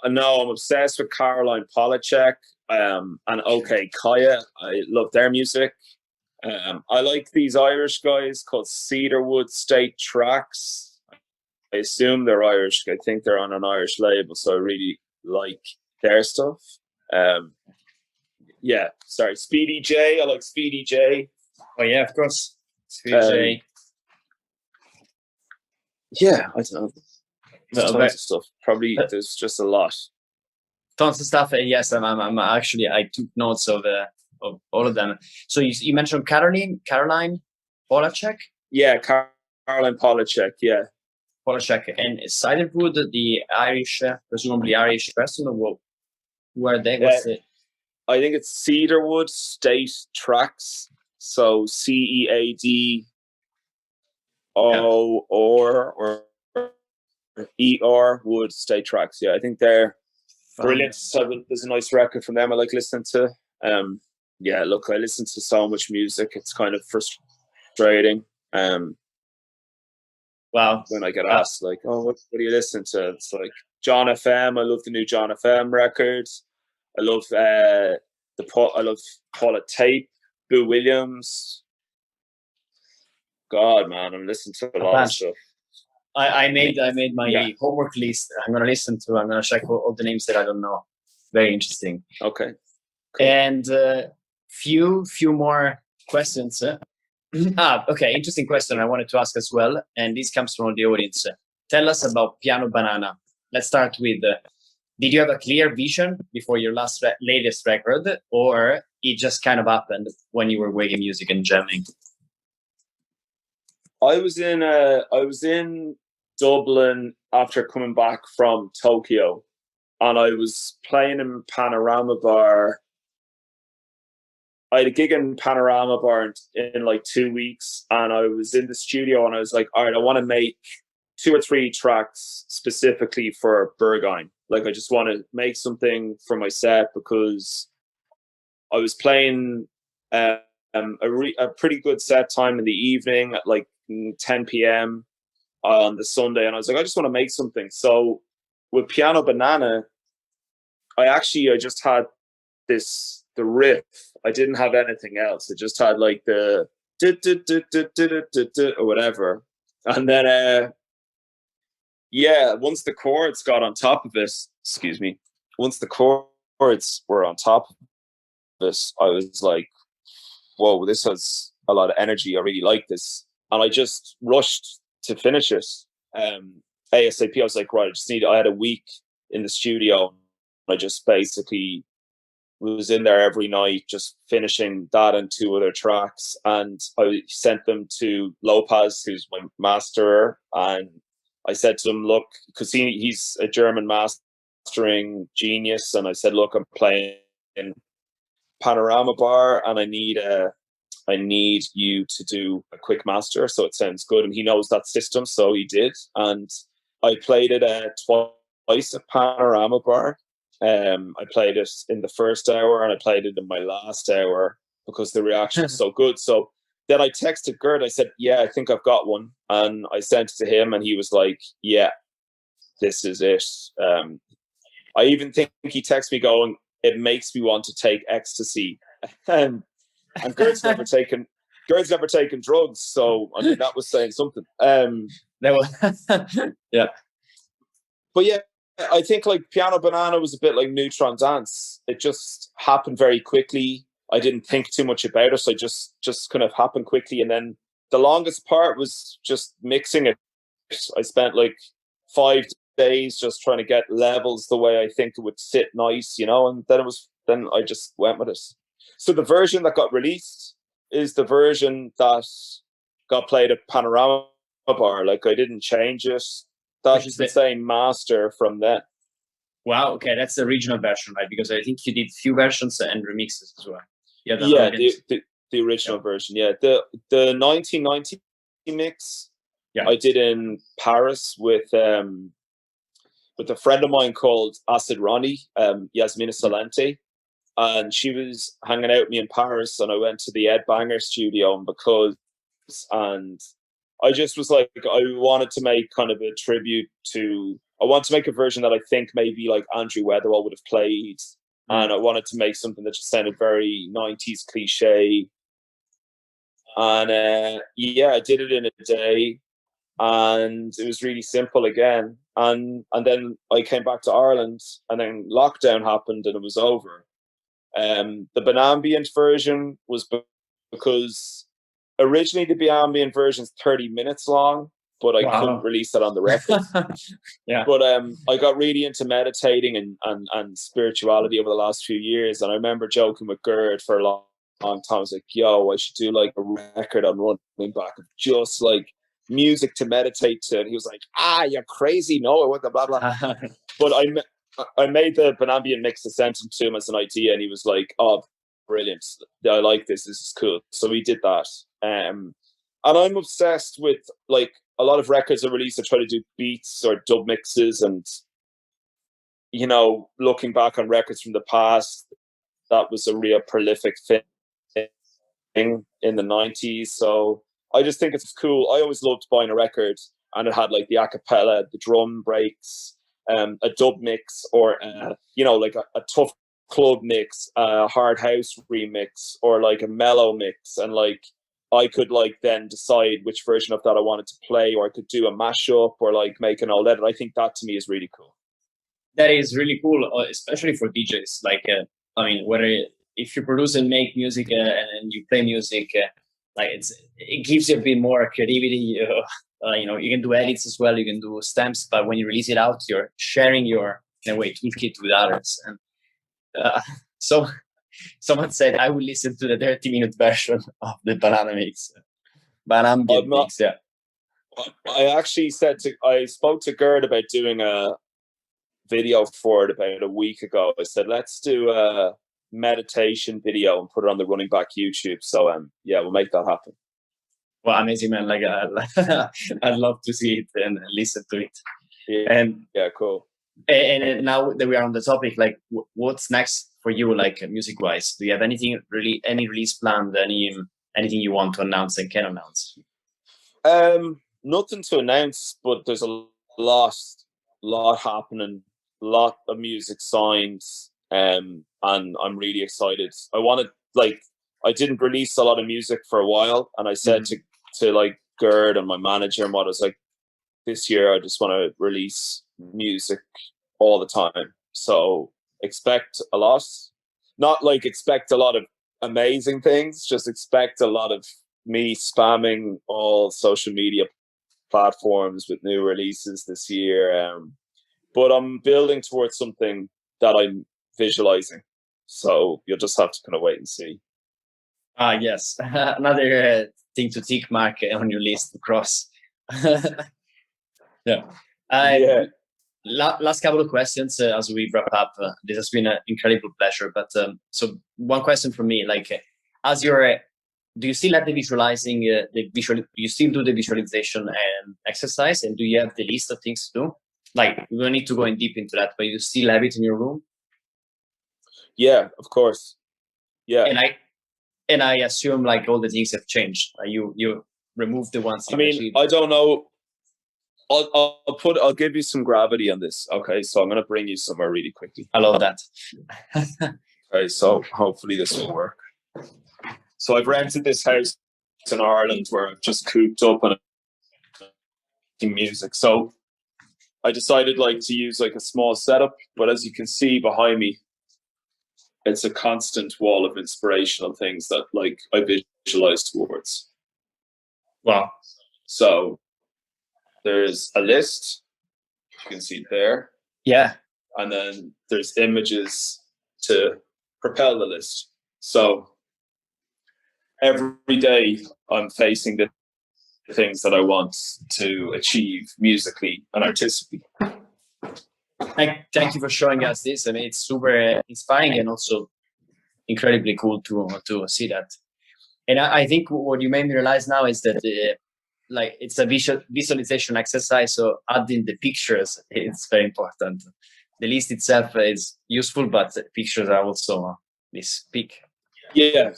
No, I'm obsessed with Caroline Polachek and OK Kaya. I love their music. I like these Irish guys called Cedarwood State Tracks. I assume they're Irish. I think they're on an Irish label, so I really like their stuff. Yeah, sorry, Speedy J. I like Speedy J. Oh yeah, of course, Speedy J. Yeah, I don't know. There's tons of stuff. Probably there's just a lot. Tons of stuff. Yes, I'm actually. I took notes of all of them. So you mentioned Caroline Polachek. Yeah, Caroline Polachek. Yeah, Polachek and Cedarwood, the Irish, presumably Irish person, or who are they? What's it? I think it's Cedarwood State Tracks. So CEAD or ER Wood State Tracks. Yeah, I think they're brilliant. So there's a nice record from them I like listening to. Yeah, look, I listen to so much music. It's kind of frustrating. Wow. When I get asked, like, oh, what are you listening to? It's like John FM. I love the new John FM records. I love Paula Tape, Boo Williams. God, man, I'm listening to a lot of stuff. I made my homework list. I'm gonna check all the names that I don't know. Very interesting. Okay. Cool. And few more questions. Okay, interesting question I wanted to ask as well, and this comes from the audience. Tell us about Piano Banana. Let's start with, did you have a clear vision before your latest record, or it just kind of happened when you were making music and jamming? I was in Dublin after coming back from Tokyo, and I was playing in Panorama Bar. I had a gig in Panorama Bar in like 2 weeks, and I was in the studio, and I was like, all right, I want to make 2 or 3 tracks specifically for Burgoyne. Like, I just want to make something for my set, because I was playing a pretty good set time in the evening at like 10 p.m. on the Sunday, and I was like, I just want to make something. So with Piano Banana, I just had the riff. I didn't have anything else. I just had like the or whatever, and then once the chords got on top of it, once the chords were on top of this, I was like, whoa, this has a lot of energy. I really like this. And I just rushed to finish it. ASAP, I was like, right, I had a week in the studio. I just basically was in there every night, just finishing that and 2 other tracks. And I sent them to Lopez, who's my masterer. And I said to him, look, because he's a German mastering genius. And I said, look, I'm playing in Panorama Bar, and I need you to do a quick master so it sounds good. And he knows that system, so he did. And I played it twice at Panorama Bar. I played it in the first hour, and I played it in my last hour because the reaction was so good. So then I texted Gert. I said, yeah, I think I've got one. And I sent it to him, and he was like, yeah, this is it. I even think he texted me going, it makes me want to take ecstasy. And Gert's never taken Gerd's never taken drugs, so I mean that was saying something. Yeah. But yeah, I think like Piano Banana was a bit like Neutron Dance. It just happened very quickly. I didn't think too much about it, so just kind of happened quickly. And then the longest part was just mixing it. I spent like 5 days just trying to get levels the way I think it would sit nice, and then I just went with it. So the version that got released is the version that got played at Panorama Bar. Like I didn't change it. That's the same master from then. Wow. Okay, that's the original version, right? Because I think you did few versions and remixes as well. Yeah, the original version. Yeah, the 1990 mix. Yeah, I did in Paris with a friend of mine called Acid Ronnie, Yasmina Salente, and she was hanging out with me in Paris, and I went to the Ed Banger studio and I just was like, I wanted to make kind of a tribute to. I want to make a version that I think maybe like Andrew Weatherall would have played, and I wanted to make something that just sounded very 90s cliche. And yeah, I did it in a day, and it was really simple again. And then I came back to Ireland, and then lockdown happened, and it was over. The Banambient version was because originally the Ambient version is 30 minutes long, but I couldn't release it on the record. Yeah. But I got really into meditating and spirituality over the last few years. And I remember joking with Gerd for a long time. I was like, yo, I should do like a record on running back of just like music to meditate to. And he was like, you're crazy. No, I wasn't, blah, blah. But I made the Banambient mix to send him to him as an idea. And he was like, oh, brilliant. I like this. This is cool. So we did that. And I'm obsessed with like a lot of records are released. I try to do beats or dub mixes, and looking back on records from the past, that was a real prolific thing in the 90s. So I just think it's cool. I always loved buying a record and it had like the acapella, the drum breaks, a dub mix, or like a tough club mix, a hard house remix, or like a mellow mix, and like I could like then decide which version of that I wanted to play, or I could do a mashup, or like make an all edit. I think that to me is really cool. That is really cool, especially for DJs. Like, I mean, if you produce and make music and you play music, like it gives you a bit more creativity. You can do edits as well. You can do stamps, but when you release it out, you're sharing your in a way toolkit with others. And so someone said I will listen to the 30-minute version of the Banana mix, Banambient mix. Yeah, I actually I spoke to Gerd about doing a video for it about a week ago. I said, let's do a meditation video and put it on the Running Back YouTube. So yeah, we'll make that happen. Well, amazing, man. Like I'd love to see it and listen to it. Yeah. And yeah, cool. And now that we are on the topic, like what's next for you, like music wise? Do you have any release planned, anything you want to announce and can announce? Nothing to announce, but there's a lot happening, a lot of music signed, and I'm really excited. I didn't release a lot of music for a while, and I said to like Gerd and my manager and what, I was like, this year I just want to release music all the time. So expect a lot, not like expect a lot of amazing things, just expect a lot of me spamming all social media platforms with new releases this year. But I'm building towards something that I'm visualizing. So you'll just have to kind of wait and see. Yes. Another thing to tick mark on your list to cross. Yeah. Last couple of questions as we wrap up. This has been an incredible pleasure. But so one question from me, like, do you still have the visualizing, you still do the visualization and exercise, and do you have the list of things to do? Like, we don't need to go in deep into that, but you still have it in your room? Yeah, of course. Yeah. And I assume like all the things have changed. You removed the ones. I mean, I don't know. I'll give you some gravity on this. Okay, so I'm going to bring you somewhere really quickly. I love that. Okay, so hopefully this will work. So I've rented this house in Ireland where I've just cooped up and music. So I decided like to use like a small setup, but as you can see behind me, it's a constant wall of inspirational things that like I visualize towards. Wow. So there's a list, you can see there. Yeah. And then there's images to propel the list. So every day I'm facing the things that I want to achieve musically and artistically. Thank you for showing us this. I mean, it's super inspiring and also incredibly cool to see that. And I think what you made me realize now is that like it's a visualization exercise. So adding the pictures, it's very important. The list itself is useful, but the pictures are also this peak. Yeah,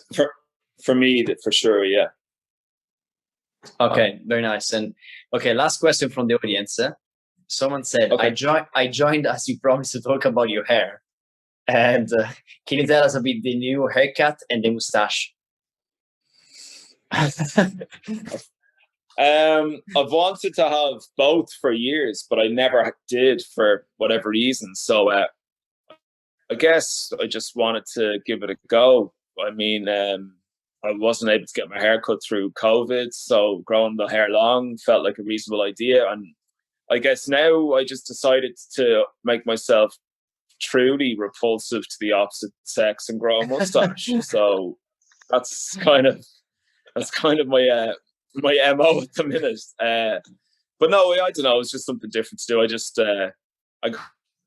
for me, for sure, yeah. Okay, very nice. And okay, last question from the audience. Someone said, Okay. I joined as you promised to talk about your hair. And can you tell us a bit the new haircut and the mustache? I've wanted to have both for years, but I never did for whatever reason. So I guess I just wanted to give it a go. I mean, I wasn't able to get my hair cut through COVID, so growing the hair long felt like a reasonable idea. And I guess now I just decided to make myself truly repulsive to the opposite sex and grow a mustache. So that's kind of my my MO at the minute. But no, I don't know. It's just something different to do. I just I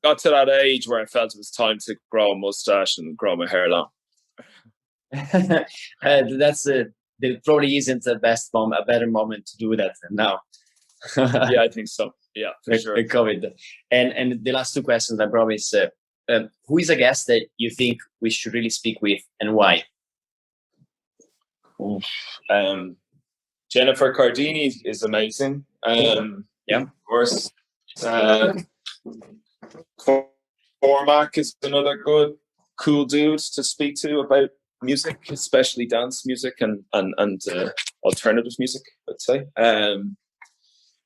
got to that age where I felt it was time to grow a mustache and grow my hair long. That's there probably isn't a better moment to do that than now. Yeah, I think so. Yeah, for sure. COVID. And the last two questions, I promise. Who is a guest that you think we should really speak with, and why? Jennifer Cardini is amazing. Yeah, of course. Cormac is another good, cool dude to speak to about music, especially dance music and alternative music, I'd say.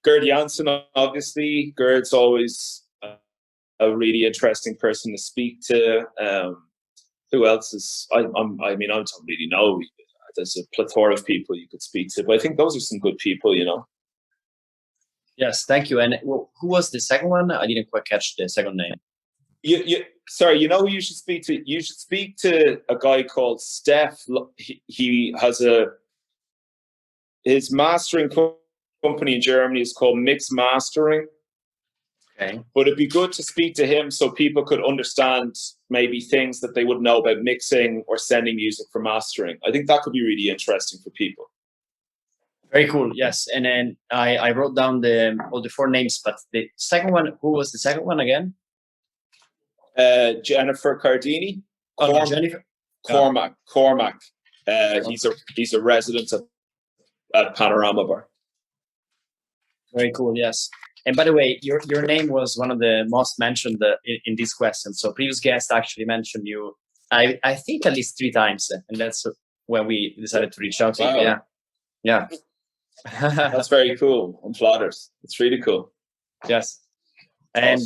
Gerd Janssen, obviously. Gerd's always a really interesting person to speak to. Who else is? I don't really know. There's a plethora of people you could speak to, but I think those are some good people, you know. Yes, thank you. And who was the second one? I didn't quite catch the second name. Sorry, you know who you should speak to? You should speak to a guy called Steph. He has his mastering company in Germany is called Mix Mastering. Okay. But it'd be good to speak to him so people could understand maybe things that they wouldn't know about mixing or sending music for mastering. I think that could be really interesting for people. Very cool. Yes. And then I wrote down all the four names, but the second one, who was the second one again? Jennifer Cardini. Jennifer. Cormac. He's a resident at Panorama Bar. Very cool. Yes. And by the way, your name was one of the most mentioned in this question. So previous guest actually mentioned you, I think at least 3 times, and that's when we decided to reach out to you. Yeah. That's very cool. I'm flattered. It's really cool. Yes. And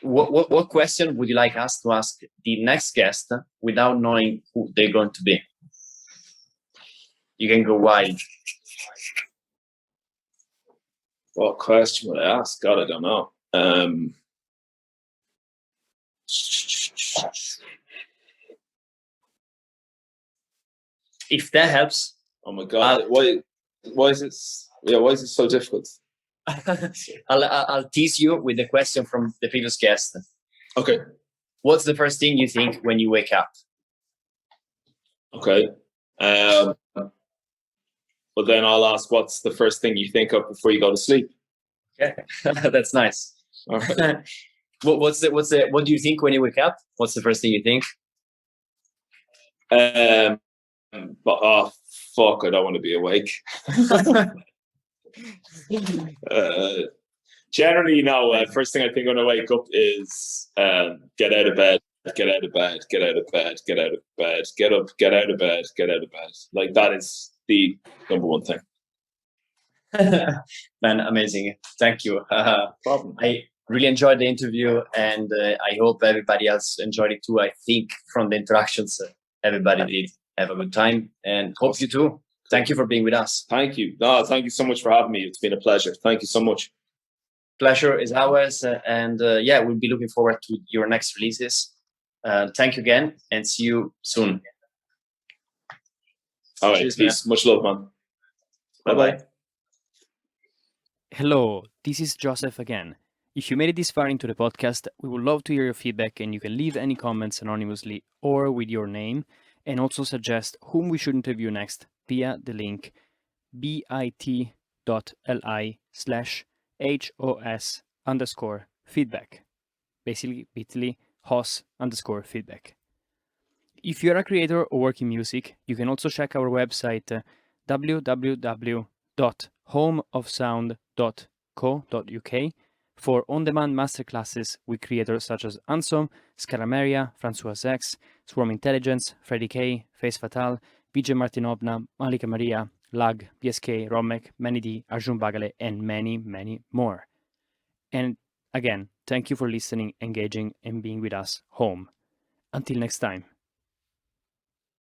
what question would you like us to ask the next guest without knowing who they're going to be? You can go wild. What question would I ask? God, I don't know. If that helps. Oh my God! Why is it? Yeah, why is it so difficult? I'll tease you with the question from the previous guest. Okay. What's the first thing you think when you wake up? Okay. Well, then I'll ask, what's the first thing you think of before you go to sleep? Okay, that's nice. All right. What do you think when you wake up? What's the first thing you think? But fuck, I don't want to be awake. Generally, no. First thing I think when I wake up is get out of bed, get out of bed, get out of bed, get out of bed, get up, get out of bed, get out of bed. Like that is the number one thing. Man, amazing. Thank you. Problem. I really enjoyed the interview, and I hope everybody else enjoyed it too. I think from the interactions, everybody did have a good time, and hope you too. Thank you for being with us. Thank you. No, thank you so much for having me. It's been a pleasure. Thank you so much. Pleasure is ours, and yeah, we'll be looking forward to your next releases. Thank you again, and see you soon. All right, Cheers, peace. Much love, man. Bye-bye. Hello, this is Joseph again. If you made it this far into the podcast, we would love to hear your feedback, and you can leave any comments anonymously or with your name, and also suggest whom we should interview next via the link bit.ly/HOS_feedback. Basically, bit.ly HOS_feedback. If you're a creator or work in music, you can also check our website www.homeofsound.co.uk for on-demand masterclasses with creators such as Ansom, Scarameria, François X, Swarm Intelligence, Freddy K, Face Fatal, Vijay Martinovna, Malika Maria, Lag, PSK, Romek, Manidi, Arjun Bagale, and many, many more. And again, thank you for listening, engaging, and being with us home. Until next time.